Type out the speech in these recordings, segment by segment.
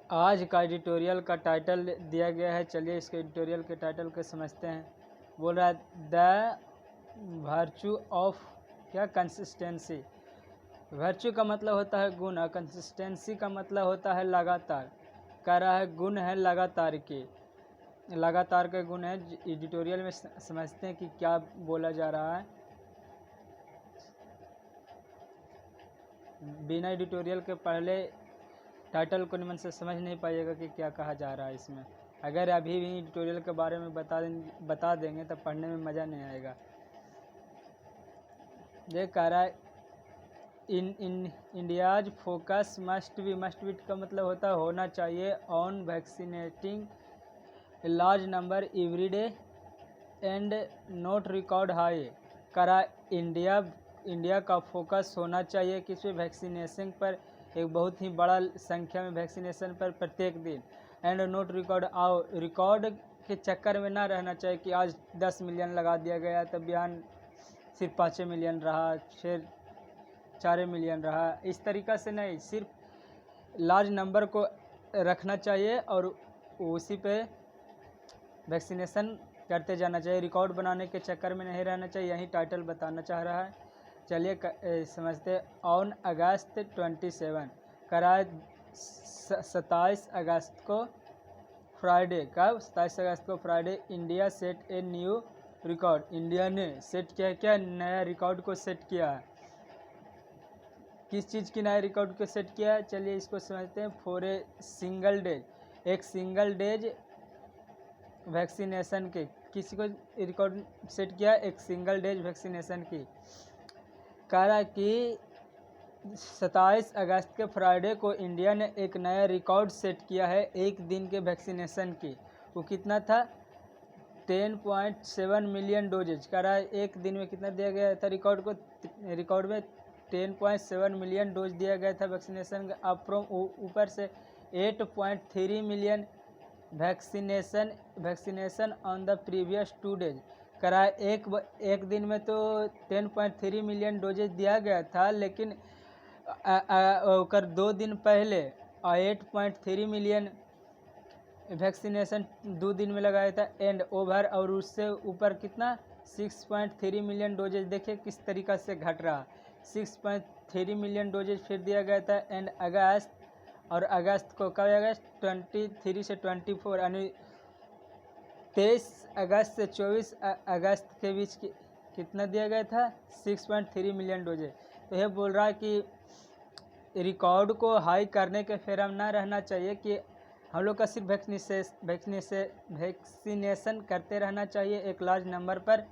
आज का एडिटोरियल का टाइटल दिया गया है। चलिए इसके एडिटोरियल के टाइटल को समझते हैं। बोल रहा है द वर्च्यू ऑफ क्या कंसिस्टेंसी। वर्च्यू का मतलब होता है गुण और कंसिस्टेंसी का मतलब होता है लगातार। कह रहा है गुण है लगातार के, लगातार के गुण है। एडिटोरियल में समझते हैं कि क्या बोला जा रहा है। बिना एडिटोरियल के पहले टाइटल को निमन से समझ नहीं पाइएगा कि क्या कहा जा रहा है इसमें। अगर अभी भी एडिटोरियल के बारे में बता देंगे तो पढ़ने में मज़ा नहीं आएगा। ये कह रहा है इंडियाज फोकस मस्ट बी का मतलब होता है होना चाहिए on vaccinating large number every day and note record high. कह रहा इंडिया का फोकस होना चाहिए किस पे, वैक्सीनेशन पर, एक बहुत ही बड़ा संख्या में वैक्सीनेशन पर प्रत्येक दिन। एंड नोट रिकॉर्ड के चक्कर में ना रहना चाहिए कि आज 10 मिलियन लगा दिया गया तो बिहान सिर्फ 5 मिलियन रहा, फिर 4 मिलियन रहा। इस तरीक़ा से नहीं, सिर्फ लार्ज नंबर को रखना चाहिए और उसी पे वैक्सीनेशन करते जाना चाहिए। रिकॉर्ड बनाने के चक्कर में नहीं रहना चाहिए, यही टाइटल बताना चाह रहा है। चलिए समझते। ऑन अगस्त 27 कराए 27 अगस्त को फ्राइडे, कब 27 अगस्त को Friday, India set a new record. India ने सेट किया, क्या नया रिकॉर्ड को सेट किया है। किस चीज़ की नया रिकॉर्ड को सेट किया है, चलिए इसको समझते हैं। फॉर ए सिंगल डेज, एक सिंगल डेज वैक्सीनेशन के, किसी को रिकॉर्ड सेट किया एक सिंगल डेज वैक्सीनेशन की। कह रहा कि 27 अगस्त के फ्राइडे को इंडिया ने एक नया रिकॉर्ड सेट किया है एक दिन के वैक्सीनेशन की। वो कितना था, 10.7 मिलियन डोजेज। कह रहा है एक दिन में कितना दिया गया था रिकॉर्ड को, रिकॉर्ड में 10.7 मिलियन डोज दिया गया था वैक्सीनेशन का। अब फ्रॉम ऊपर से 8.3 million vaccination on the previous 2 days. करा एक दिन में तो 10.3 मिलियन डोजेज दिया गया था, लेकिन ओकर 2 दिन पहले 8.3 मिलियन वैक्सीनेशन 2 दिन में लगाया था। एंड ओवर, और उससे ऊपर कितना 6.3 मिलियन डोजेज। देखिए किस तरीक़ा से घट रहा। 6.3 मिलियन डोजेज फिर दिया गया था। एंड अगस्त, और अगस्त को कब, अगस्त 23 से 24, यानी 23 अगस्त से 24 अगस्त के बीच कितना दिया गया था, 6.3 मिलियन डोजेज। तो यह बोल रहा है कि रिकॉर्ड को हाई करने के फेर हम ना रहना चाहिए कि हम लोग का सिर्फ वैक्सीनेशन करते रहना चाहिए एक लार्ज नंबर पर।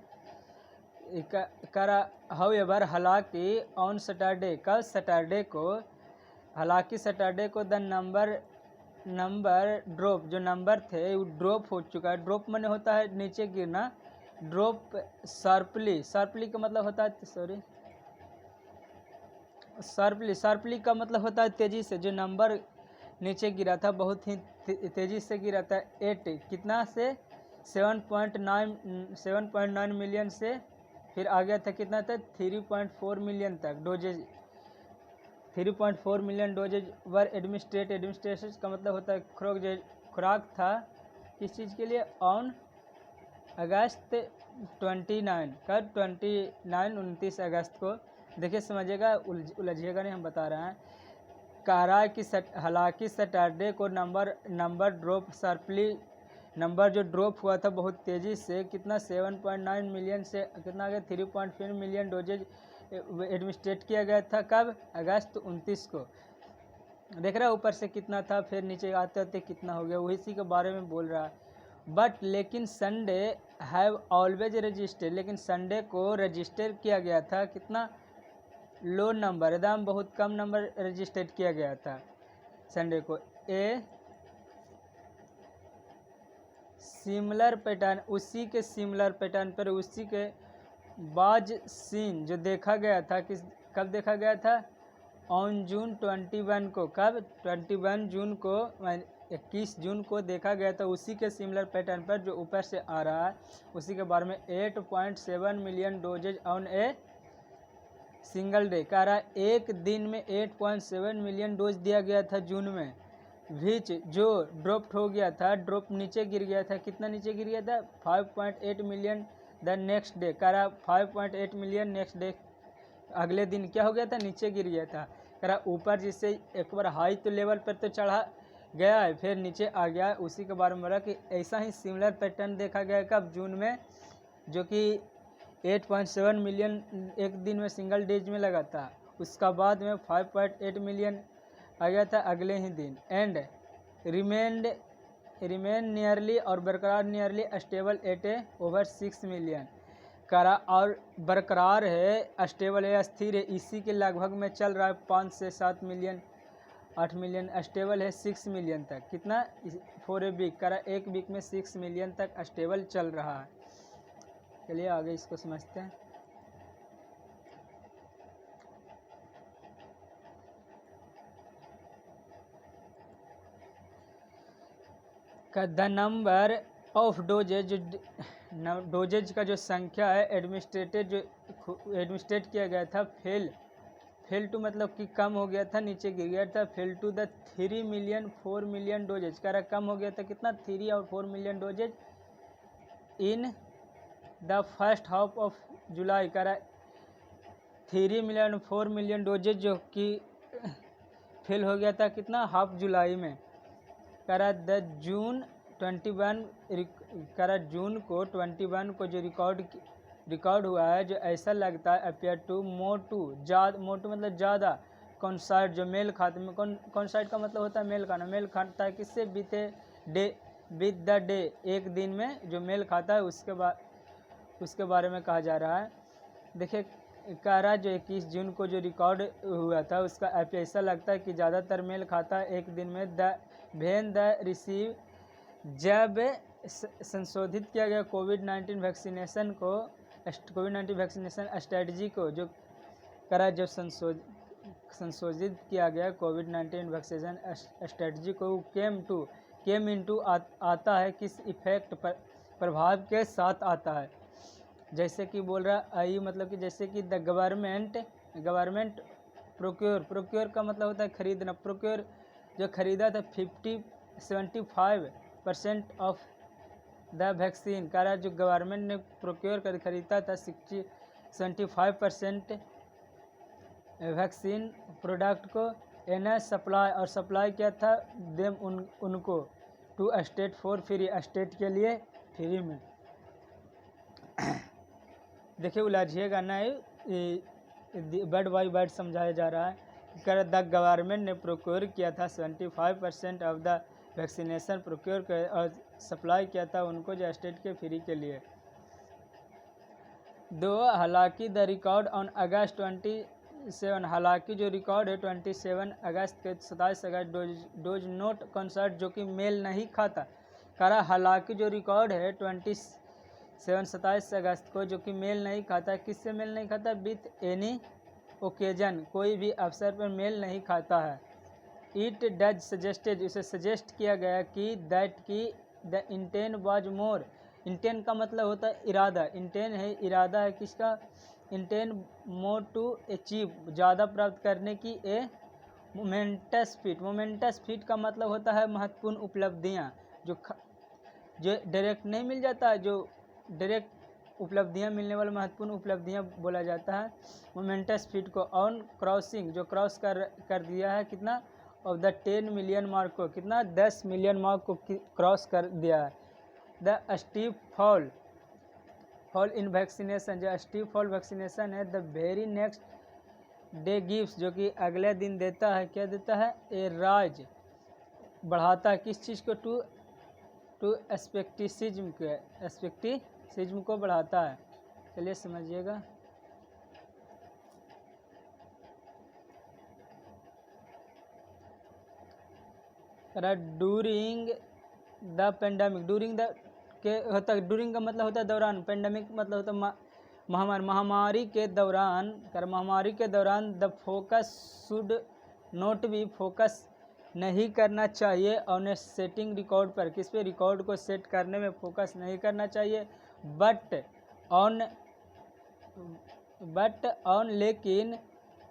हाउएवर, हालांकि ऑन सैटरडे, कल सैटरडे को, हालांकि सैटरडे को द नंबर ड्रॉप, जो नंबर थे वो ड्रॉप हो चुका है। ड्रॉप माने होता है नीचे गिरना। ड्रॉप शार्पली का मतलब होता है, सॉरी, शार्पली का मतलब होता है तेज़ी से। जो नंबर नीचे गिरा था बहुत ही तेज़ी से गिरा था। 8 कितना से 7.9 मिलियन से फिर आ गया था कितना था 3.4 मिलियन तक डोजेज। 3.4 मिलियन डोजेज वर एडमिनिस्ट्रेशन का मतलब होता है खुराक था। किस चीज़ के लिए, ऑन अगस्त 29 का 29 अगस्त को। देखिए समझिएगा, उलझिएगा नहीं, हम बता रहे हैं। कह रहा है कि हालांकि सैटरडे को नंबर ड्रॉप शार्पली, नंबर जो ड्रॉप हुआ था बहुत तेज़ी से, कितना 7.9 मिलियन से कितना आ गया 3.4 मिलियन डोजेज एडमिनिस्ट्रेट किया गया था। कब, अगस्त 29 को। देख रहा है ऊपर से कितना था, फिर नीचे आते आते कितना हो गया, उसी के बारे में बोल रहा है। बट लेकिन संडे हैव ऑलवेज रजिस्टर्ड, लेकिन संडे को रजिस्टर किया गया था कितना, लो नंबर, एकदम बहुत कम नंबर रजिस्टर्ड किया गया था संडे को। ए सिमिलर पैटर्न, उसी के सिमिलर पैटर्न पर, उसी के बाज सीन जो देखा गया था, कब देखा गया था, ऑन जून 21 को। कब, 21 जून को, 21 जून को देखा गया था। उसी के सिमिलर पैटर्न पर जो ऊपर से आ रहा है उसी के बारे में। 8.7 million doses on a single day. कह रहा है एक दिन में 8.7 मिलियन डोज दिया गया था जून में। विच जो ड्रॉप्ड हो गया था, ड्रॉप नीचे गिर गया था, कितना नीचे गिर गया था 5.8 मिलियन द नेक्स्ट डे, कह रहा 5.8 मिलियन नेक्स्ट डे, अगले दिन क्या हो गया था, नीचे गिर गया था। कह रहा ऊपर जिससे एक बार हाई तो लेवल पर तो चढ़ा गया है, फिर नीचे आ गया है। उसी के बारे में बोला कि ऐसा ही सिमिलर पैटर्न देखा गया कब, जून में, जो कि 8.7 मिलियन एक दिन में सिंगल डेज में लगा था। उसका बाद में 5.8 मिलियन आ गया था अगले ही दिन। एंड रिमेन नियरली और बरकरार nearly stable at A over 6 million, करा और बरकरार है, स्टेबल है, स्थिर है, इसी के लगभग में चल रहा है 5 से 7 मिलियन 8 मिलियन, स्टेबल है 6 मिलियन तक। कितना फॉर ए वीक, करा एक वीक में 6 मिलियन तक स्टेबल चल रहा है। चलिए आगे इसको समझते हैं। The number of doses, doses का जो संख्या है एडमिनिस्ट्रेट किया गया था, फेल टू मतलब कि कम हो गया था, नीचे गिर गया था। Fell to the 3 million 4 million doses, कह रहा कम हो गया था कितना 3 और 4 million doses in the first half of July, कह रहा 3 मिलियन 4 मिलियन डोजेज जो कि फेल हो गया था कितना हाफ जुलाई में। कह रहा द जून 21, कह रहा जून को 21 को जो रिकॉर्ड हुआ है, जो ऐसा लगता है अपियर टू मोर टू मतलब ज़्यादा कॉन्साइड, जो मेल खाते में, कॉन्साइड का मतलब होता है मेल खाना, मेल खाता है किससे, बीते डे, विद द डे, एक दिन में जो मेल खाता है उसके बारे में कहा जा रहा है। देखिए कह रहा जो 21 जून को जो रिकॉर्ड हुआ था उसका ऐसा लगता है कि ज़्यादातर मेल खाता है एक दिन में। द रिसीव, जब संशोधित किया गया कोविड-19 वैक्सीनेशन स्ट्रेटजी को, जो करा जब संशोधित किया गया कोविड-19 वैक्सीनेशन स्ट्रेटजी को, केम इनटू आता है किस इफेक्ट पर, प्रभाव के साथ आता है। जैसे कि बोल रहा आई मतलब कि जैसे कि द गवर्नमेंट प्रोक्योर का मतलब होता है खरीदना, प्रोक्योर जो खरीदा था 75% ऑफ द वैक्सीन, कह रहा जो गवर्नमेंट ने प्रोक्योर कर खरीदा था 75% वैक्सीन प्रोडक्ट को, एन सप्लाई, और सप्लाई क्या था देम उनको, to state for free, state के लिए फ्री में। देखिए उलझिएगा नहीं, वर्ड बाई वर्ड समझाया जा रहा है। कर द गवर्नमेंट ने प्रोक्योर किया था 75% ऑफ द वैक्सीनेशन प्रोक्योर कर और सप्लाई किया था उनको जो स्टेट के फ्री के लिए। दो हालांकि द रिकॉर्ड ऑन अगस्त 27, हालांकि जो रिकॉर्ड है 27 अगस्त के 27 अगस्त डोज नोट कंसर्ट, जो कि मेल नहीं खाता, करा हालांकि जो रिकॉर्ड है 27 अगस्त को जो कि मेल नहीं खाता, किससे मेल नहीं खाता, विथ एनी ओकेजन, कोई भी अवसर पर मेल नहीं खाता है। इट डज सजेस्टेड, उसे सजेस्ट किया गया कि दैट की द इंटेन वाज मोर, इंटेन का मतलब होता है इरादा, इंटेन है इरादा है किसका, इंटेन मोर टू अचीव, ज़्यादा प्राप्त करने की, ए मोमेंटस फीट का मतलब होता है महत्वपूर्ण उपलब्धियाँ, जो डायरेक्ट नहीं मिल जाता है, जो डायरेक्ट उपलब्धियाँ मिलने वाला महत्वपूर्ण उपलब्धियाँ बोला जाता है मोमेंटस फीट को। ऑन क्रॉसिंग, जो क्रॉस कर दिया है कितना, ऑफ द 10 मिलियन मार्क को, कितना 10 मिलियन मार्क को क्रॉस कर दिया है। The steep fall in vaccination, जो स्टीप फॉल वैक्सीनेशन है, the very next day gives, जो कि अगले दिन देता है, क्या देता है, ए राइज, बढ़ाता है किस चीज़ को, टू एस्पेक्टिसिज्म को बढ़ाता है। चलिए समझिएगा। During the pandemic, during the के होता है, डूरिंग का मतलब होता है दौरान, पेंडेमिक मतलब होता है महामारी के दौरान, महामारी के दौरान the focus should not be, focus नहीं करना चाहिए ऑन सेटिंग रिकॉर्ड पर, किस पे, रिकॉर्ड को सेट करने में फोकस नहीं करना चाहिए, बट ऑन लेकिन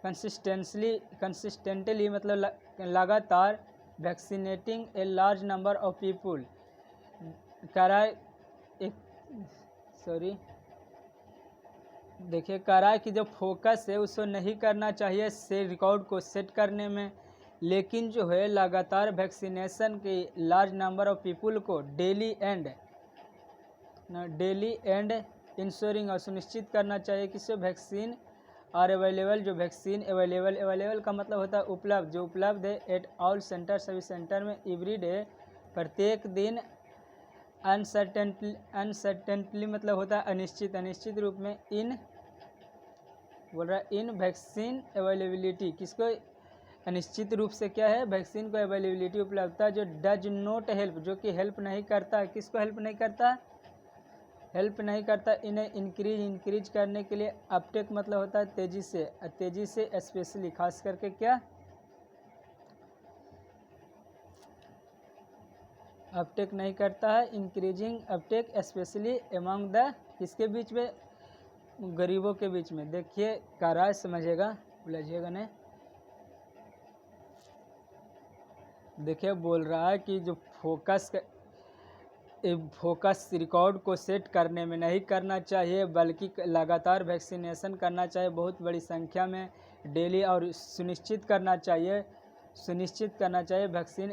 कंसिस्टेंटली मतलब लगातार vaccinating A large number of people, कह रहा है एक देखिए कह रहा है कि जो फोकस है उसको नहीं करना चाहिए से रिकॉर्ड को सेट करने में, लेकिन जो है लगातार वैक्सीनेशन के लार्ज नंबर ऑफ पीपुल को डेली एंड इंश्योरिंग और सुनिश्चित करना चाहिए कि से वैक्सीन और अवेलेबल, जो वैक्सीन अवेलेबल का मतलब होता है उपलब्ध, जो उपलब्ध है एट ऑल सेंटर, सभी सेंटर में एवरी डे, प्रत्येक दिन, अनसर्टेनली मतलब होता है अनिश्चित रूप में, इन वैक्सीन अवेलेबिलिटी, किसको अनिश्चित रूप से क्या है, वैक्सीन को अवेलेबिलिटी उपलब्धता, जो डज नॉट हेल्प, जो कि हेल्प नहीं करता, किसको हेल्प नहीं करता इन्हें इंक्रीज करने के लिए, अपटेक मतलब होता है तेजी से स्पेशली खास करके क्या, अपटेक नहीं करता है, increasing Uptake specially among the, किसके बीच में, गरीबों के बीच में। देखिए काराज समझिएगा, उलझिएगा नहीं। देखिए बोल रहा है कि जो फोकस रिकॉर्ड को सेट करने में नहीं करना चाहिए, बल्कि लगातार वैक्सीनेशन करना चाहिए बहुत बड़ी संख्या में डेली, और सुनिश्चित करना चाहिए वैक्सीन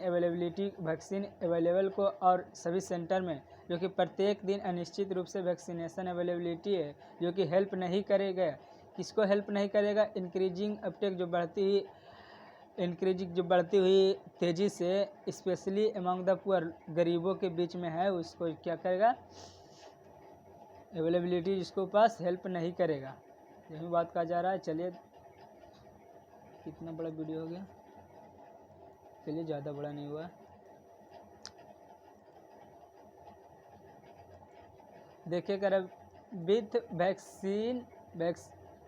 अवेलेबल को, और सभी सेंटर में, जो कि प्रत्येक दिन अनिश्चित रूप से वैक्सीनेशन अवेलेबिलिटी है, जो कि हेल्प नहीं करेगा, किसको हेल्प नहीं करेगा, इंक्रीजिंग अपटेक, जो बढ़ती हुई तेज़ी से, स्पेशली एमंग द पुअर, गरीबों के बीच में है, उसको क्या करेगा, अवेलेबिलिटी जिसको पास हेल्प नहीं करेगा, यही बात कहा जा रहा है। चलिए कितना बड़ा वीडियो हो गया, चलिए ज़्यादा बड़ा नहीं हुआ। देखिए कर with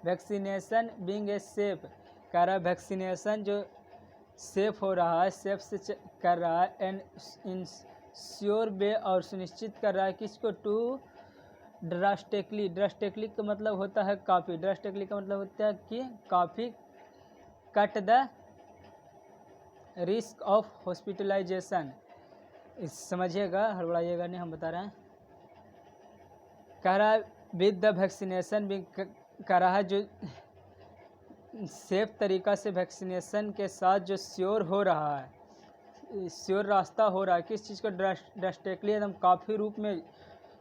vaccination being a safe, कह रहा है वैक्सीनेशन जो सेफ हो रहा है, सेफ से कर रहा है, एंड इंश्योर वे, और सुनिश्चित कर रहा है किसको, टू ड्रास्टिकली का मतलब होता है काफ़ी, ड्रास्टिकली का मतलब होता है कि काफ़ी, cut the risk of hospitalization, समझिएगा, हड़बड़ाइएगा नहीं, हम बता रहे हैं। कह रहा है विद द वैक्सीनेशन भी, कह रहा है जो सेफ तरीका से वैक्सीनेशन के साथ जो श्योर रास्ता हो रहा है, किस चीज़ को, ड्रास्टिकली एकदम काफ़ी रूप में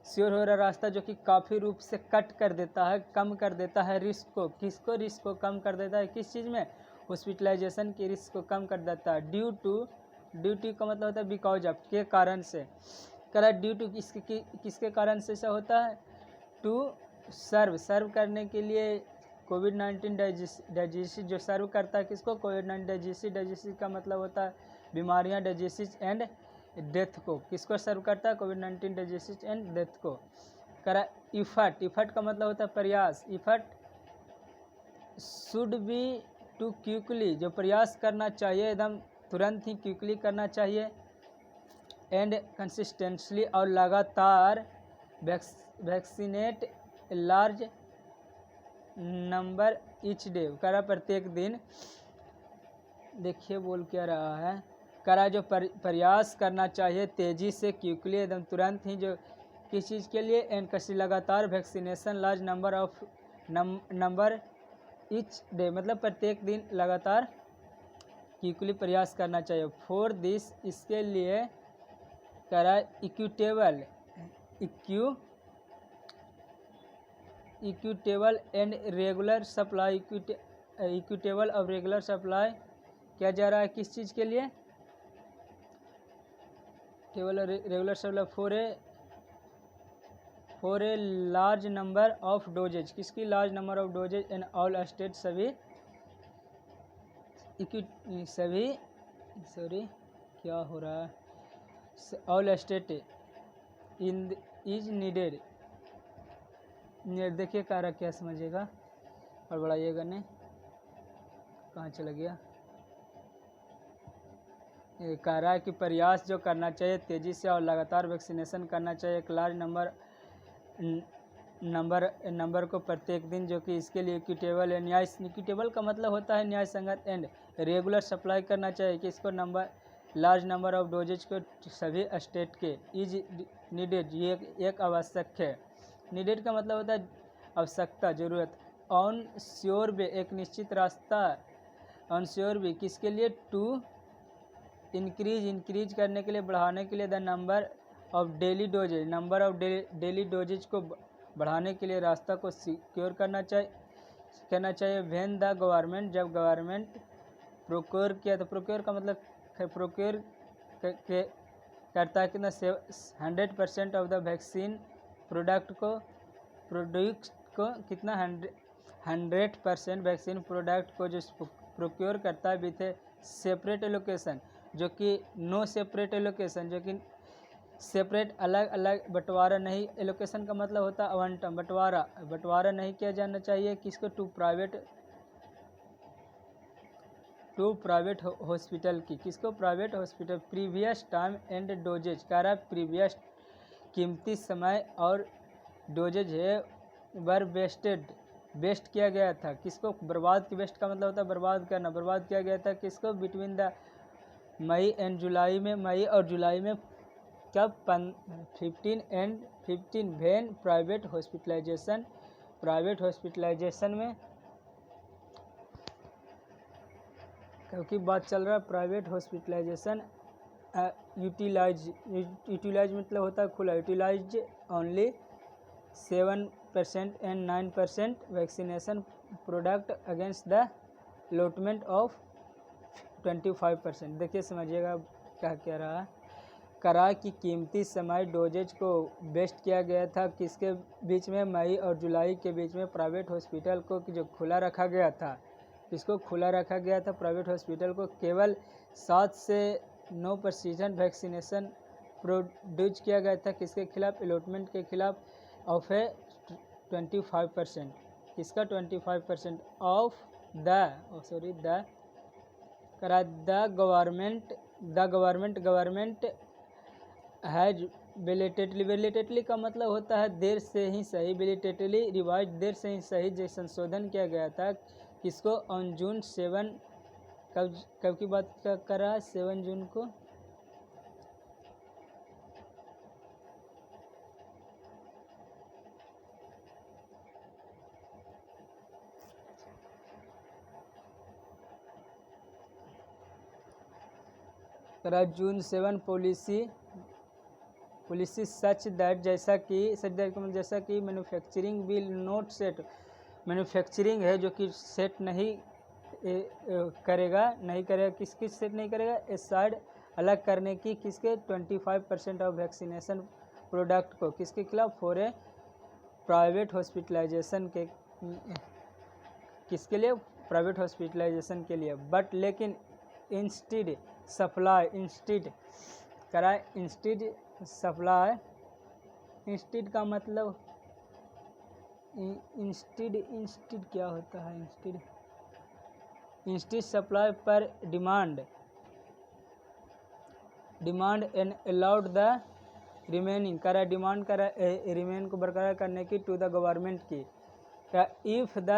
श्योर हो रहा रास्ता, जो कि काफ़ी रूप से कट कर देता है, कम कर देता है रिस्क को, रिस्क को कम कर देता है, किस चीज़ में, हॉस्पिटलाइजेशन के रिस्क को कम कर देता है, ड्यू टू का मतलब होता है बिकॉज ऑफ, के कारण से, कह रहा है ड्यू टू किसके कारण से ऐसा होता है, टू सर्व करने के लिए, कोविड-19 डायजीसिस, जो सर्व करता है किसको, कोविड-19 डायजीसिस का मतलब होता है बीमारियां, डायजीसिस एंड डेथ को, किसको सर्व करता है, कोविड-19 डायजीसिस एंड डेथ को। करा इफर्ट का मतलब होता है प्रयास, effort should be to quickly, जो प्रयास करना चाहिए एकदम तुरंत ही, क्विकली करना चाहिए, एंड कंसिस्टेंटली, और लगातार, vaccinate large number each day, करा प्रत्येक दिन। देखिए बोल क्या रहा है, करा जो प्रयास करना चाहिए तेज़ी से, क्विकली एकदम तुरंत ही, जो किस चीज़ के लिए, एंड कसी लगातार vaccination large number each day, मतलब प्रत्येक दिन लगातार क्विकली प्रयास करना चाहिए। फॉर दिस, इसके लिए करा equitable and regular supply, equitable और रेगुलर सप्लाई किया जा रहा है, किस चीज़ के लिए, टेबल और regular supply for a large number of doses, किसकी, large number of doses in all state, sorry क्या हो रहा है, all state in is needed. देखिए कह रहा क्या समझिएगा, और बढ़ाइएगा नहीं, कहाँ चला गया, कह रहा है कि प्रयास जो करना चाहिए तेज़ी से और लगातार वैक्सीनेशन करना चाहिए, एक लार्ज नंबर को प्रत्येक दिन, जो कि इसके लिए इक्विटेबल है, इक्विटेबल का मतलब होता है न्याय संगत, एंड रेगुलर सप्लाई करना चाहिए कि इसको लार्ज नंबर ऑफ डोजेज को सभी स्टेट के इज नीडेड, ये एक आवश्यक है। नीडेड का मतलब होता है आवश्यकता, ज़रूरत। ऑन श्योर वे, एक निश्चित रास्ता। ऑन श्योर वे किसके लिए? टू इंक्रीज करने के लिए, बढ़ाने के लिए। The number of daily doses, number of daily doses को बढ़ाने के लिए रास्ता को सिक्योर करना चाहिए। व्हेन द गवर्नमेंट, जब गवर्नमेंट प्रोक्योर किया, तो प्रोक्योर का मतलब प्रोक्योर करता है कितना? 100% ऑफ द वैक्सीन प्रोडक्ट को कितना? 100% वैक्सीन प्रोडक्ट को जो प्रोक्योर करता है विथ ए सेपरेट एलोकेशन, जो कि नो सेपरेट एलोकेशन, जो कि सेपरेट अलग अलग बंटवारा नहीं। एलोकेशन का मतलब होता है आवंटन, बंटवारा नहीं किया जाना चाहिए। किसको? टू प्राइवेट हॉस्पिटल की। किसको? Private hospital. Previous time and doses, कह रहा है प्रीवियस कीमती समय और डोजेज है वर वेस्ट किया गया था। किसको? बर्बाद की। वेस्ट का मतलब होता है बर्बाद करना, बर्बाद किया गया था। किसको? बिटवीन द मई एंड जुलाई में, मई और जुलाई में। कब? 15 एंड 15 वेन प्राइवेट हॉस्पिटलाइजेशन में, क्योंकि बात चल रहा है प्राइवेट हॉस्पिटलाइजेशन। यूटिलाइज मतलब होता है खुला। Utilize only 7% and 9% vaccination product against the allotment of 25%। देखिए समझिएगा क्या कह रहा है। करार की कीमती समय डोजेज को बेस्ट किया गया था किसके बीच में? मई और जुलाई के बीच में। प्राइवेट हॉस्पिटल को जो खुला रखा गया था, किसको खुला रखा गया था? प्राइवेट हॉस्पिटल को। केवल 7 से 9% वैक्सीनेशन प्रोड्यूस किया गया था। किसके खिलाफ? अलॉटमेंट के खिलाफ। ऑफ ए 25%। किसका? 25% ऑफ द करा गवर्नमेंट हैज बेलेटेडली का मतलब होता है देर से ही सही। बेलेटेडली रिवाइज, देर से ही सही जो संशोधन किया गया था। किसको? On June 7। कब की बात कर रहा है? 7 जून को। करा जून 7 पॉलिसी सच दैट, जैसा कि manufacturing will not set, manufacturing है जो कि सेट नहीं करेगा किस सेट नहीं करेगा? इस साइड अलग करने की। किसके? 25% ऑफ वैक्सीनेशन प्रोडक्ट को। किसके खिलाफ? फॉर ए प्राइवेट हॉस्पिटलाइजेशन के। किसके लिए? प्राइवेट हॉस्पिटलाइजेशन के लिए। बट लेकिन इंस्टीड सप्लाई, सप्लाई। इंस्टीड का मतलब इंस्टीड क्या होता है? इंस्टीड सप्लाई पर demand and allowed the remaining, करा डिमांड करा रिमेन को बरकरार करने की टू द गवर्नमेंट की। इफ़ द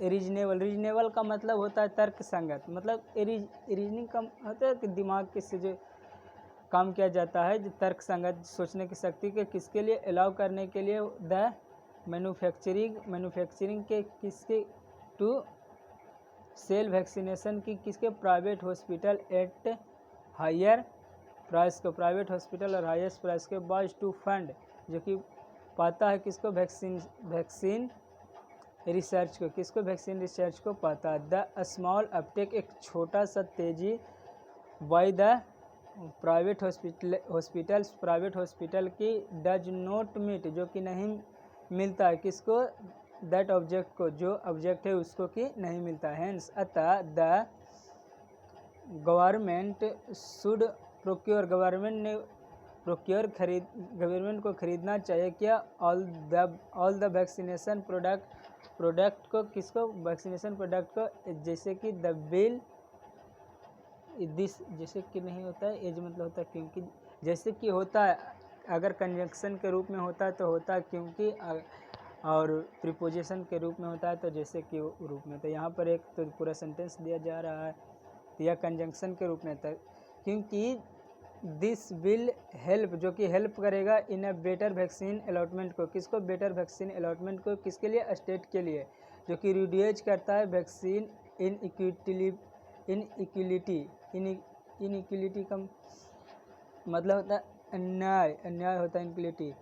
रीजनेबल का मतलब होता है तर्क संगत, मतलब रीजनिंग का होता है कि दिमाग के से जो काम किया जाता है, जो तर्क संगत सोचने की शक्ति के। किसके लिए? अलाउ करने के लिए। द मैन्युफैक्चरिंग के किसके? टू सेल वैक्सीनेशन की। किसके? Private hospital at higher price को। प्राइवेट हॉस्पिटल और हाईएस्ट प्राइस के बाद टू फंड, जो कि पाता है किसको? वैक्सीन रिसर्च को। किसको? वैक्सीन रिसर्च को पाता है। द स्मॉल अपटेक, एक छोटा सा तेजी बाय द प्राइवेट हॉस्पिटल की डज नॉट मीट, जो कि नहीं मिलता है किसको? दैट ऑब्जेक्ट को, जो ऑब्जेक्ट है उसको कि नहीं मिलता है। हेंस अतः the government should procure, government को खरीदना चाहिए क्या? ऑल द वैक्सीनेशन प्रोडक्ट को। किसको? वैक्सीनेशन प्रोडक्ट को। जैसे कि द बिल दिस, जैसे कि नहीं होता है एज मतलब होता है क्योंकि, जैसे कि होता है अगर कंजंक्शन के रूप में होता है तो होता है क्योंकि, और प्रीपोजिशन के रूप में होता है तो जैसे कि रूप में। तो यहाँ पर एक तो पूरा सेंटेंस दिया जा रहा है, तो यह कंजंक्शन के रूप में था। क्योंकि दिस विल हेल्प, जो कि हेल्प करेगा इन अ बेटर वैक्सीन अलॉटमेंट को, किसको, बेटर वैक्सीन अलॉटमेंट को, किसके लिए, स्टेट के लिए, जो कि रिड्यूस करता है वैक्सीन इनइक्वलिटी का मतलब होता है अन्याय होता है इनइक्वलिटी,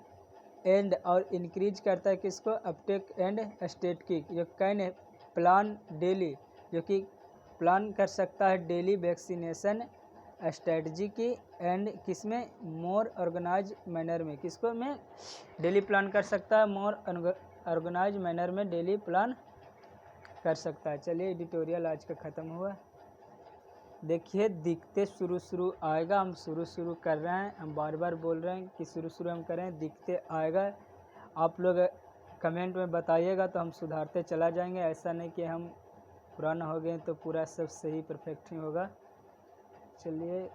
एंड और इंक्रीज करता है किसको, अपटेक एंड स्टेट की, जो कैन प्लान डेली, जो कि प्लान कर सकता है डेली वैक्सीनेशन स्ट्रेटजी की, एंड किसमें, मोर ऑर्गेनाइज मैनर में, किसको में डेली प्लान कर सकता है, मोर ऑर्गेनाइज मैनर में डेली प्लान कर सकता है। चलिए एडिटोरियल आज का ख़त्म हुआ। देखिए दिखते शुरू आएगा, हम शुरू कर रहे हैं, हम बार बार बोल रहे हैं कि शुरू हम करें, दिखते आएगा। आप लोग कमेंट में बताइएगा तो हम सुधारते चला जाएंगे, ऐसा नहीं कि हम पुराना हो गए तो पूरा सब सही परफेक्ट ही होगा। चलिए